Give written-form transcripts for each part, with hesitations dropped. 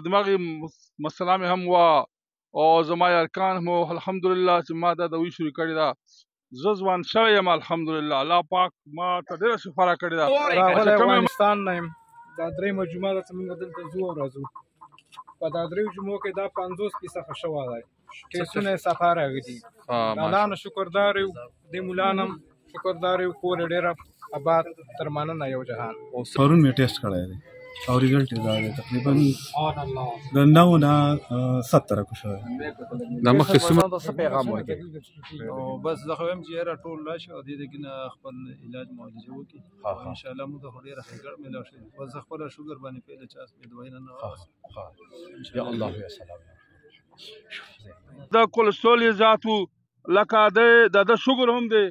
دماغي مسله مې هم وه او زما یارکان هم الحمدلله چې ما دا دوی شروع کړې ده. زه ځوان شوی یم الحمدلله. الله پاک ما ته ډېره شفا راکړې ده. راغلی افغانستان نه یم. دا درېیمه جمعه ده چې موږ دلته ځو او راځو. په دا دریو جمعو کې دا 50 فیصده شوی دی. کیسونه یې صفا راغلي. د الله نه شکردار یو، د مولا نه هم شکردار یو. کور یې ډېره آباد، تر مننه یو جهان. پرون مې ټیسټ کړی دی او ریزلټ یې دا دی تقریبا د 9 نه 17 کو شوی. دا مخکې څومره څه پیغام ورکړي؟ بس زه خو وایم چې یاره ټول راشي او دې کې نه خپل علاج معالجه وکړي. انشاءالله موږ خو ډېره ښېګړه میلاو شوې. بس زه خپله شوګر باندې پهله چا دوایي نه یا الله یا سلام. د کولسټرول یې زیات و، لکه د شوګر هم دی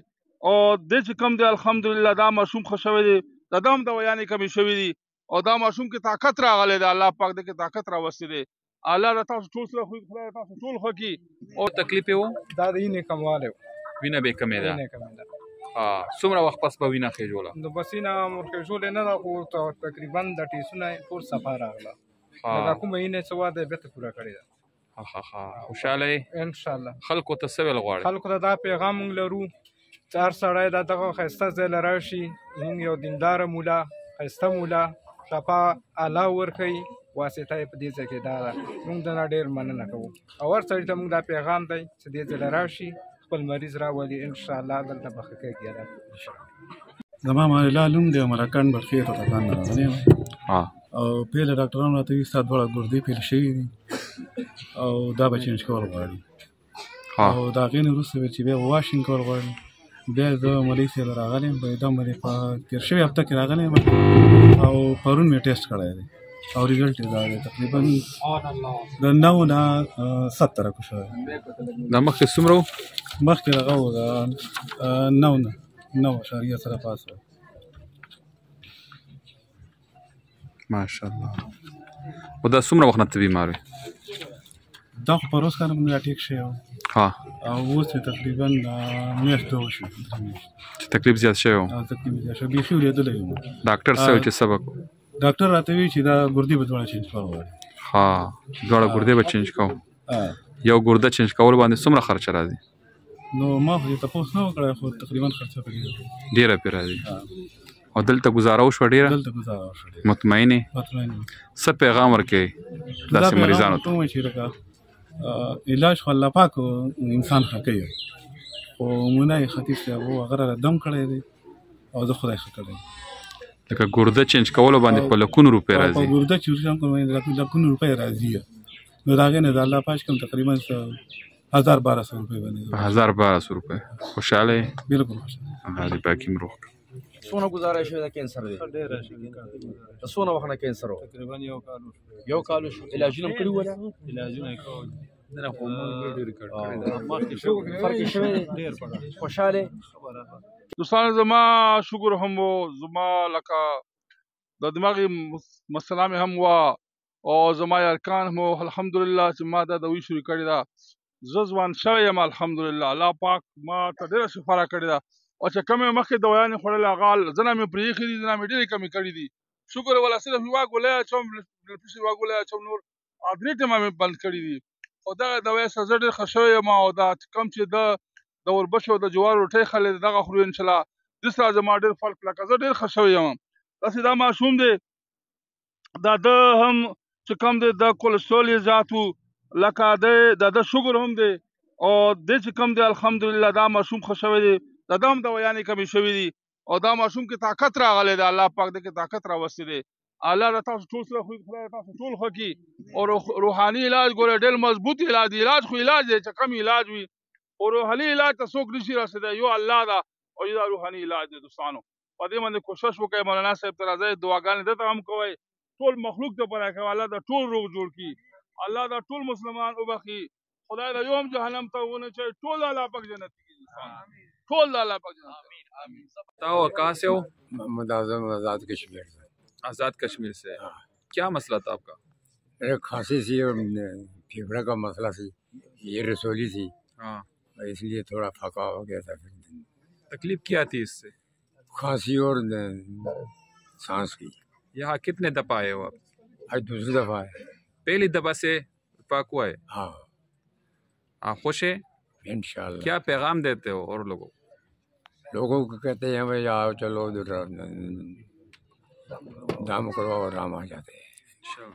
او دی چې کوم دی الحمدلله دا ماشوم ښه شوی دی. د ده هم دوایانې کمې شوي دي او دا ماشوم کې طاقت راغلی دی. الله پاک دې کې طاقت راوستی دی. الله د تاسو ټول سره خدای تاسو ټول ښه کړي. او تکلیف یې و؟ دا د وینې کموالی و. وینه به یې کمې ده. څومره وخت پس به وینه خېژوله؟ نو بس وینه خېژولې نه ده، خو تقریبا د ټیسټونه یې ټول صفا راغله. دا کومه وینه چې وه دی بېرته پوره کړې ده. خوشحاله یې؟ انشاءالله. خلکو ته څه ویل غواړې؟ خلکو ته دا پیغام موږ لرو چې هر سړی دا دغه ښایسته ځای له راشي. زموږ یو دینداره مولا، ښایسته مولا، شفا الله ورکوي. واسطه یې په دې ځای کې دا ده. موږ د نه ډېر مننه کوو او هر سړي ته موږ دا پیغام دی چې دې ځای له راشي، خپل مریض راولي، انشاءالله دلته به ښه کېږي. زما ماریلا نوم دی، مرکن برخې ته دکان نه راغلی یم او پهله ډاکټرانو راته وایي ستا دواړه ګردې فیل شوي دي او دا به چینج کول غواړي. او د هغې نه وروسته چې بیا به واشنګ کول غواړي. بیا زه مولوي صاحب راغلی یم، دا مولوي په تېر شوې هفته کې راغلی یم او پرون مې ټیسټ کړی دی او ریزلټ یې دا دی تقریبا د 9 نه 17 کو شوی. دا مخکې څومره و؟ مخکې هغه و د 9.9 سره پاس و. ماشاءالله. او دا څومره وخت نه ته بیمار وې؟ دا خو په روز کار مې راټیک شوی و او اوس یې تقریبا میاشت وشوه چې تکلیف زیات شوی و. تکلیف زیات شوی، بیخي ورېدلی یم. ډاکټر څه وایي چې سبق؟ ډاکټر راته وایي چې دا ګردې به دواړه چینج کول غواړي. دواړه ګردې به چینج کوو. یو ګرده چینج کول باندې څومره خرچه راځي؟ نو ما خو یې تپوس نه وکړی خو تقریبا خرچه پکې ډېره پرې راځي. او دلته ګزاره وشوه ډېره؟ دلته ګزاره وشوه ډېره. مطمئن یې؟ مطمئن یم. څه پیغام ورکوې داسې مریضانو ته؟ چې لکه علاج خو الله پاک انسان ښه کوي، خو مونای خطیب صاحب هغه را دم کړی دی او زه خدای ښه کړی. لکه ګرده چینج کولو باندې په لکونو روپۍ راځي. په ګرده چینج کولو باندې لکونو روپۍ راځي. نو د هغې نه د الله پاک کوم تقریبا 1000-1200 روپۍ باندې. 1000-1200 روپۍ. خوشحاله یې؟ بلکل خوشحاله. الله دې پاک یې روغ کړي. څونه ګزاره شوې ده کینسر دی؟ ډېره شوې. د څونه وخت نه کینسر و؟ تقریبا یو کال وشو. علاجونه هم کړي وو؟ علاجونه یې کول. فرق یې شوی دی؟ ډېر فرق. خوشحاله دوستانو زما شکر هم و، زما لکه د دماغي مسله مې هم وه او زما یارکان هم الحمدلله چې ما دا دوی شروع کړې ده. زه ځوان شوی یم الحمدلله. الله پاک ما ته ډېره شفا راکړې ده او چې کومې مخکې دوایانې خوړلې هغه ځنه مې پرېښي دي، ځنه مې ډېرې کمې کړي دي. شکر ولا صرف یوه ګولۍ اچوم، بلپسې یوه ګولۍ اچوم، نور درې ټیمه مې بند کړي دي. او دغه دوایي سره زه ډېر ښه شوی یم او دا کوم چې د وربشو د جوارو روټۍ خلې دغه خورو انشاءالله دې سره زما ډېر فرق لکه زه ډېر ښه شوی یم. داسې دا ماشوم دی دا ده هم چې کوم دی د کولسټرول یې زیات و، لکه د شوګر هم دی او دی چې کوم دی الحمدلله دا ماشوم ښه شوی دی. د ده هم دوایانې کمې شوي دي او دا ماشوم کې طاقت راغلی دی. الله پاک دې کې طاقت راوستی دی. الله د تاسو ټول سره خدای تاسو ټول ښه کړي او روحاني علاج ګوره ډېر مضبوط علاج دی. علاج خو علاج دی چې کم علاج وي او روحاني علاج ته څوک نشي رسېدی، یو الله ده او دا روحاني علاج دی. دوستانو په دې باندې کوشش وکړئ، مولانا صاحب ته راځئ، دعاګانې دته هم کوئ، ټول مخلوق دپاره کوئ. الله دا ټول روغ جوړ کړي، الله دا ټول مسلمان وبخي، خدای دا یو هم جهنم ته ونه اچوي، ټول د الله پاک جنت کې ټول د الله پاک جنت. تا और कहाँ से हो? मोहम्मद आजम आज़ाद कश्मीर से। आज़ाद कश्मीर से। क्या मसला था आपका? मेरे खांसी थी और फेफड़े का मसला थी, ये रसोली थी, इसलिए थोड़ा फका हो गया था। तकलीफ क्या थी इससे? खांसी और सांस की। यहाँ कितने दफा आए हो आप? आज दूसरी दफ़ा है। पहली दफा से पाक हुआ है। हाँ आप खुश है? इंशाल्लाह। क्या पैगाम देते हो और लोगों को कहते हैं भाई आओ चलो दाम करो और आराम आ जाते हैं।